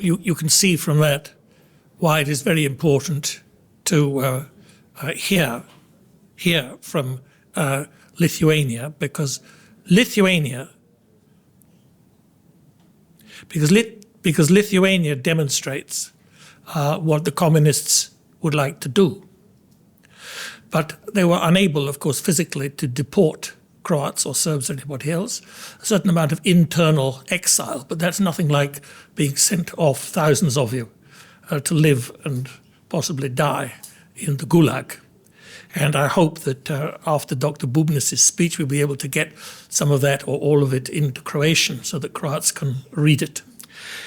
you can see from that why it is very important to hear from Lithuania, because Lithuania demonstrates what the communists would like to do. But they were unable, of course, physically to deport Croats or Serbs or anybody else. A certain amount of internal exile, but that's nothing like being sent off, thousands of you, to live and possibly die in the Gulag. And I hope that after Dr. Bubnis's speech, we'll be able to get some of that or all of it into Croatian so that Croats can read it.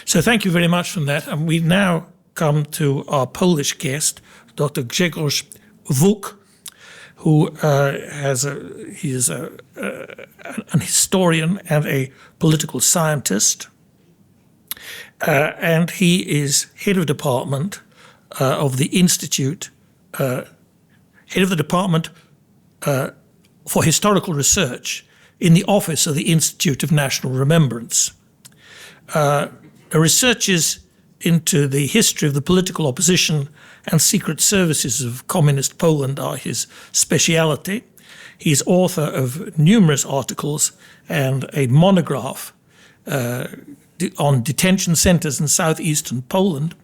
So thank you very much for that. And we now come to our Polish guest, Dr. Grzegorz Wołk, who is an historian and a political scientist. And he is head of department of the Institute, head of the Department for Historical Research in the Office of the Institute of National Remembrance. Researches into the history of the political opposition and secret services of communist Poland are his speciality. He's author of numerous articles and a monograph on detention centers in southeastern Poland.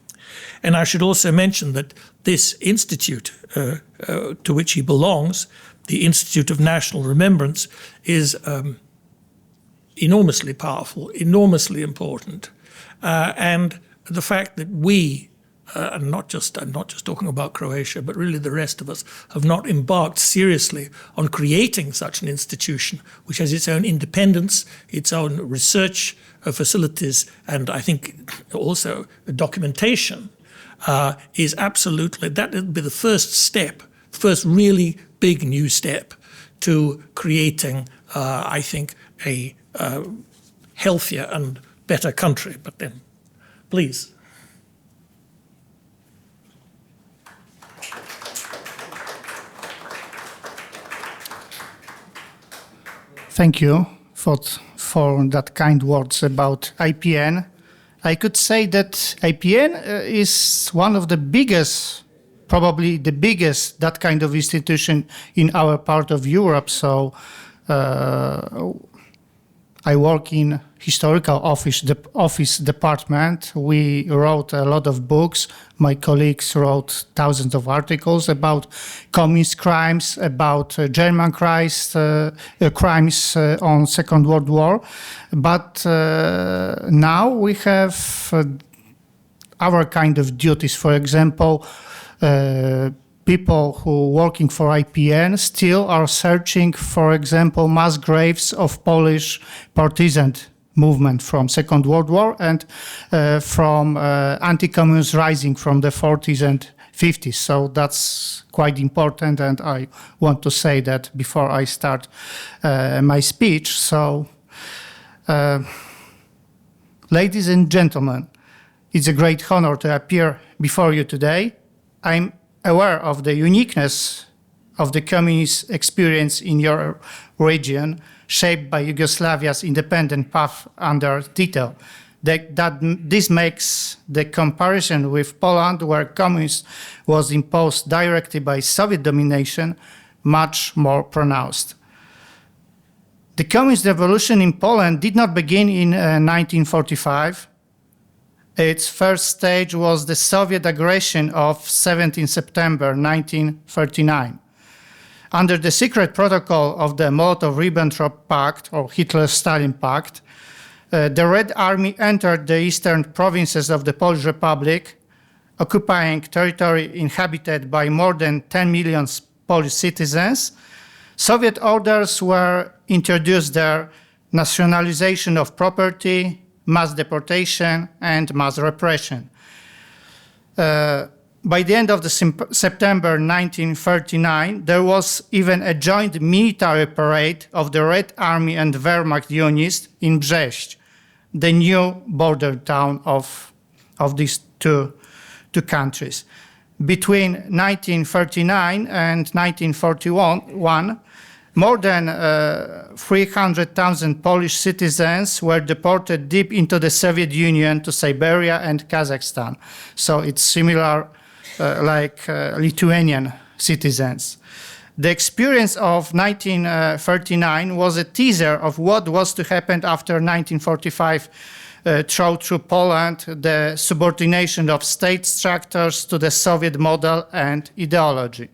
And I should also mention that this institute to which he belongs, the Institute of National Remembrance, is enormously powerful, enormously important. And the fact that we, I'm not just talking about Croatia, but really the rest of us, have not embarked seriously on creating such an institution, which has its own independence, its own research facilities, and I think also documentation, is absolutely, that would be the first step, the first really big new step to creating, I think, a healthier and better country. But then, please. Thank you for that kind words about IPN. I could say that IPN is one of the biggest, probably the biggest, that kind of institution in our part of Europe. So I work in historical office department. We wrote a lot of books. My colleagues wrote thousands of articles about communist crimes, about German crimes on Second World War. But now we have our kind of duties. For example, people who are working for IPN still are searching, for example, mass graves of Polish partisan movement from Second World War and from anti-communist rising from the 40s and 50s. So that's quite important, and I want to say that before I start my speech. So, ladies and gentlemen, it's a great honor to appear before you today. I'm aware of the uniqueness of the communist experience in your region, shaped by Yugoslavia's independent path under Tito. This makes the comparison with Poland, where communism was imposed directly by Soviet domination, much more pronounced. The communist revolution in Poland did not begin in 1945. Its first stage was the Soviet aggression of 17 September 1939. Under the secret protocol of the Molotov-Ribbentrop Pact, or Hitler-Stalin Pact, the Red Army entered the eastern provinces of the Polish Republic, occupying territory inhabited by more than 10 million Polish citizens. Soviet orders were introduced there: nationalization of property, mass deportation, and mass repression. By the end of September 1939, there was even a joint military parade of the Red Army and Wehrmacht units in Brześć, the new border town of these two countries. Between 1939 and 1941, More than 300,000 Polish citizens were deported deep into the Soviet Union to Siberia and Kazakhstan. So it's similar like Lithuanian citizens. The experience of 1939 was a teaser of what was to happen after 1945 through Poland, the subordination of state structures to the Soviet model and ideology.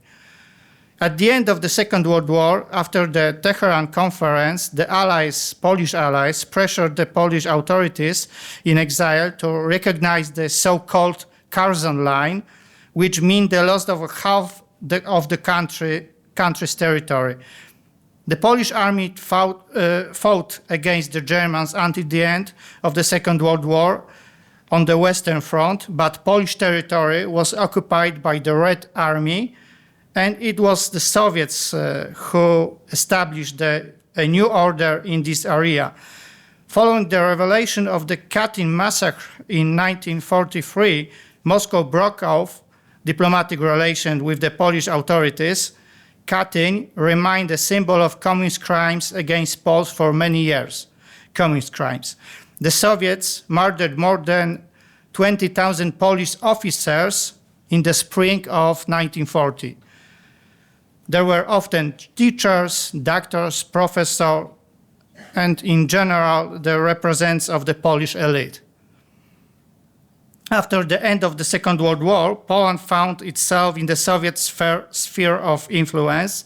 At the end of the Second World War, after the Tehran Conference, the allies, Polish allies, pressured the Polish authorities in exile to recognize the so-called Curzon Line, which meant the loss of half of the country's territory. The Polish army fought against the Germans until the end of the Second World War on the Western Front, but Polish territory was occupied by the Red Army, and it was the Soviets who established a new order in this area. Following the revelation of the Katyn massacre in 1943, Moscow broke off diplomatic relations with the Polish authorities. Katyn remained a symbol of communist crimes against Poles for many years. Communist crimes. The Soviets murdered more than 20,000 Polish officers in the spring of 1940. There were often teachers, doctors, professors, and in general, the representatives of the Polish elite. After the end of the Second World War, Poland found itself in the Soviet sphere of influence,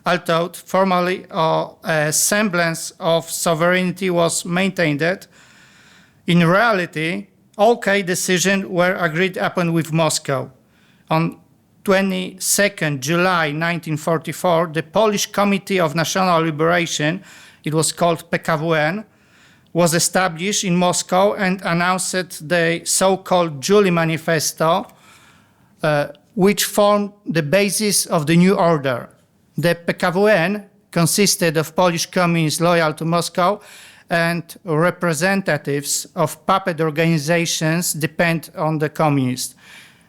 although formally a semblance of sovereignty was maintained. In reality, all key decisions were agreed upon with Moscow. On 22nd July 1944, the Polish Committee of National Liberation, it was called PKWN, was established in Moscow and announced the so-called July Manifesto, which formed the basis of the new order. The PKWN consisted of Polish communists loyal to Moscow and representatives of puppet organizations dependent on the communists.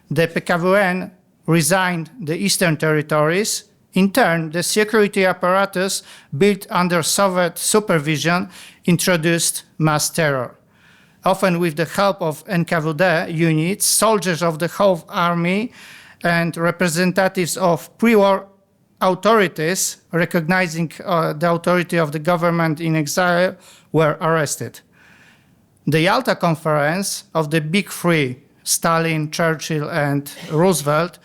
The PKWN resigned the Eastern territories. In turn, the security apparatus built under Soviet supervision introduced mass terror. Often with the help of NKVD units, soldiers of the whole army and representatives of pre-war authorities recognizing the authority of the government in exile were arrested. The Yalta Conference of the Big Three, Stalin, Churchill, and Roosevelt,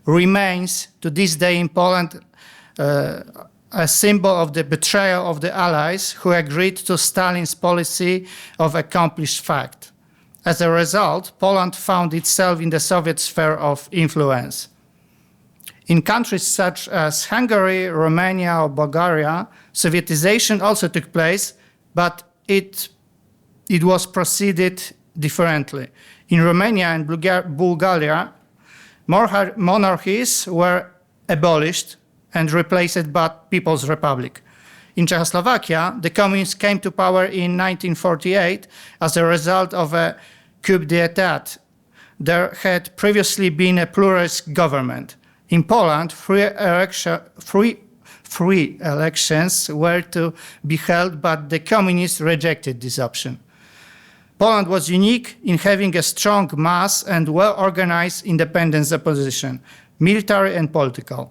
remains to this day in Poland a symbol of the betrayal of the Allies who agreed to Stalin's policy of accomplished fact. As a result, Poland found itself in the Soviet sphere of influence. In countries such as Hungary, Romania, or Bulgaria, Sovietization also took place, but it was proceeded differently. In Romania and Bulgaria, monarchies were abolished and replaced by People's Republic. In Czechoslovakia, the communists came to power in 1948 as a result of a coup d'état. There had previously been a pluralist government. In Poland, free elections were to be held, but the communists rejected this option. Poland was unique in having a strong mass and well-organized independence opposition, military and political.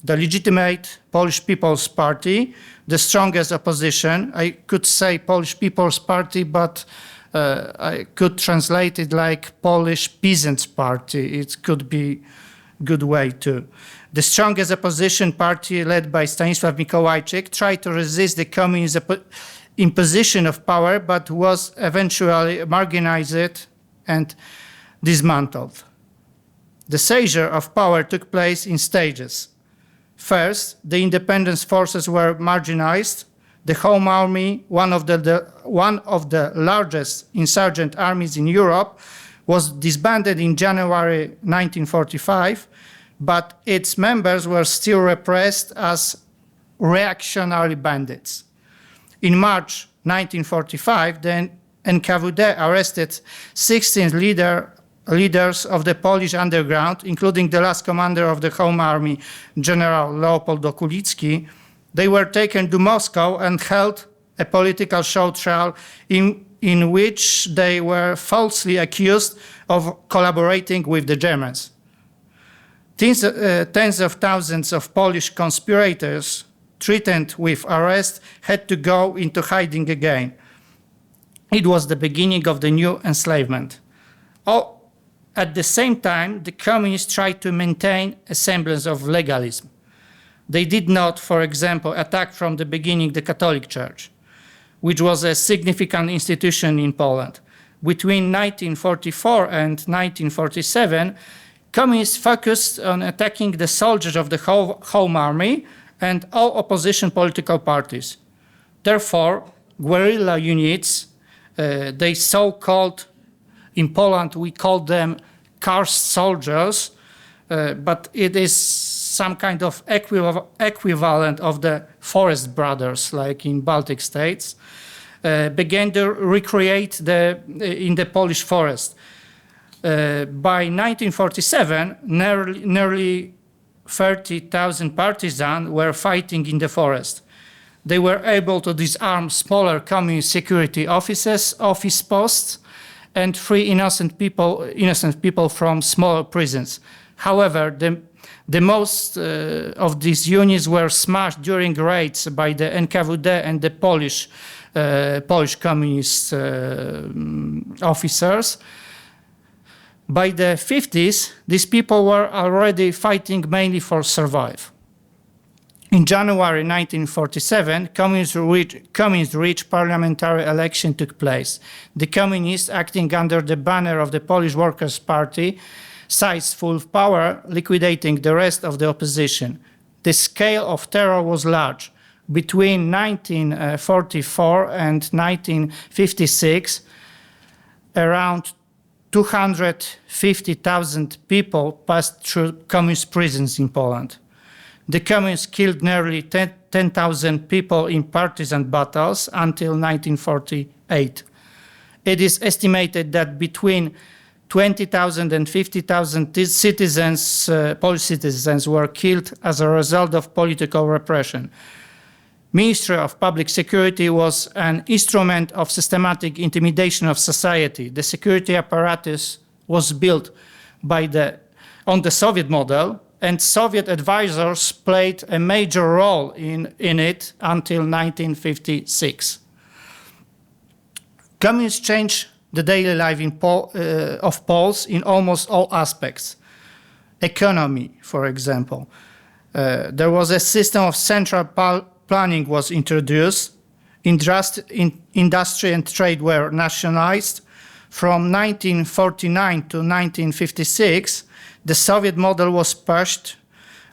The legitimate Polish People's Party, the strongest opposition, I could say Polish People's Party, but I could translate it like Polish Peasants' Party. It could be a good way too. The strongest opposition party, led by Stanisław Mikołajczyk, tried to resist the communist imposition of power, but was eventually marginalized and dismantled. The seizure of power took place in stages. First, the independence forces were marginalized. The Home Army, one of the largest insurgent armies in Europe, was disbanded in January 1945, but its members were still repressed as reactionary bandits. In March 1945, the NKVD arrested 16 leaders of the Polish underground, including the last commander of the Home Army, General Leopold Okulicki, They were taken to Moscow and held a political show trial in which they were falsely accused of collaborating with the Germans. Tens of thousands of Polish conspirators threatened with arrest had to go into hiding again. It was the beginning of the new enslavement. At the same time, the communists tried to maintain a semblance of legalism. They did not, for example, attack from the beginning the Catholic Church, which was a significant institution in Poland. Between 1944 and 1947, communists focused on attacking the soldiers of the Home Army and all opposition political parties. Therefore, guerrilla units, they so-called, in Poland we call them cursed soldiers, but it is some kind of equivalent of the forest brothers, like in Baltic states, began to recreate in the Polish forest. By 1947, nearly 30,000 partisans were fighting in the forest. They were able to disarm smaller communist security office posts, and free innocent people from smaller prisons. However, the most of these units were smashed during raids by the NKVD and the Polish communist officers. By the 50s, these people were already fighting mainly for survival. In January 1947, communist-rich parliamentary election took place. The communists, acting under the banner of the Polish Workers' Party, seized full power, liquidating the rest of the opposition. The scale of terror was large. Between 1944 and 1956, around 250,000 people passed through communist prisons in Poland. The communists killed nearly 10,000 people in partisan battles until 1948. It is estimated that between 20,000 and 50,000 Polish citizens were killed as a result of political repression. Ministry of Public Security was an instrument of systematic intimidation of society. The security apparatus was built on the Soviet model, and Soviet advisors played a major role in it until 1956. Communists changed the daily life of Poles in almost all aspects. Economy, for example. There was a system of central planning was introduced. Industry and trade were nationalized. From 1949 to 1956, the Soviet model was pushed,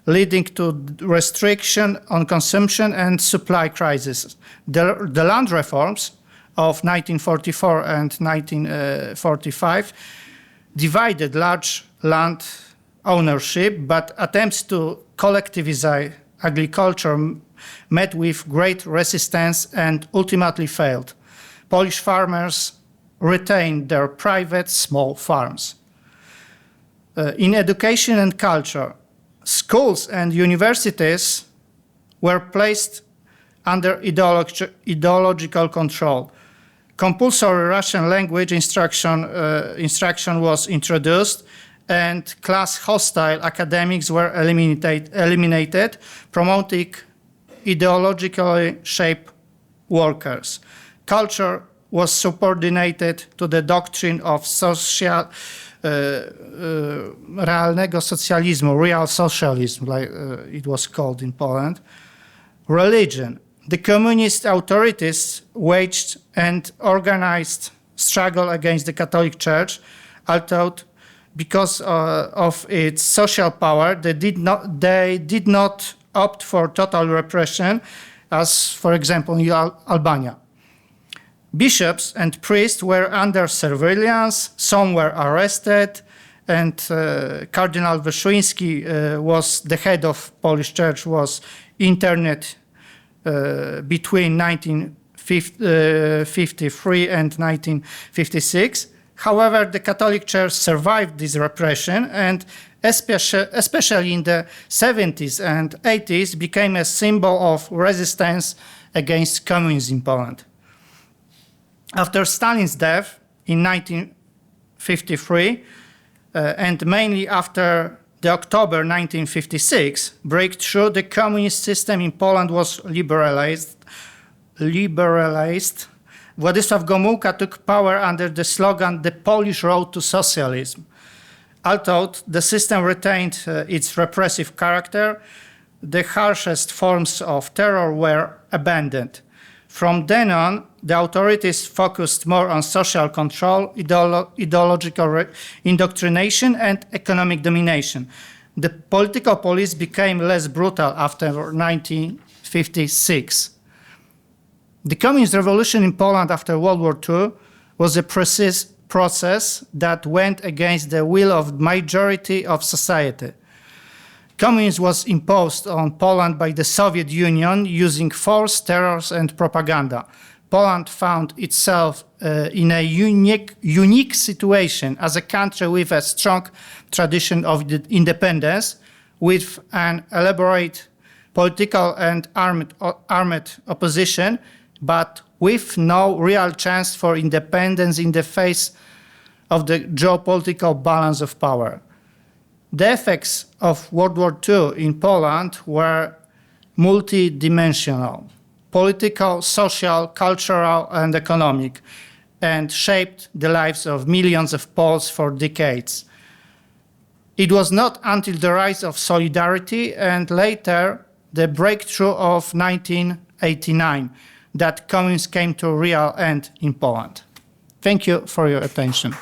leading to restriction on consumption and supply crisis. The land reforms of 1944 and 1945 divided large land ownership, but attempts to collectivize agriculture met with great resistance and ultimately failed. Polish farmers retained their private small farms. In education and culture, schools and universities were placed under ideological control. Compulsory Russian language instruction was introduced, and class-hostile academics were eliminated, promoting ideologically shaped workers. Culture was subordinated to the doctrine of realnego socjalizmu, real socialism, like it was called in Poland. Religion. The communist authorities waged an organized struggle against the Catholic Church, although because of its social power, they did not opt for total repression, as, for example, in Albania. Bishops and priests were under surveillance, some were arrested, and Cardinal Wyszyński was the head of Polish Church, was interned between 1953 and 1956. However, the Catholic Church survived this repression and especially in the 70s and 80s became a symbol of resistance against communism in Poland. After Stalin's death in 1953, and mainly after the October 1956 breakthrough, the communist system in Poland was liberalized. Władysław Gomułka took power under the slogan, "The Polish Road to Socialism." Although the system retained its repressive character, the harshest forms of terror were abandoned. From then on, the authorities focused more on social control, ideological indoctrination, and economic domination. The political police became less brutal after 1956. The communist revolution in Poland after World War II was a process that went against the will of the majority of society. Communism was imposed on Poland by the Soviet Union using force, terror, and propaganda. Poland found itself in a unique situation as a country with a strong tradition of independence, with an elaborate political and armed opposition, but with no real chance for independence in the face of the geopolitical balance of power. The effects of World War II in Poland were multidimensional: political, social, cultural, and economic, and shaped the lives of millions of Poles for decades. It was not until the rise of solidarity and later the breakthrough of 1989 that communism came to a real end in Poland. Thank you for your attention.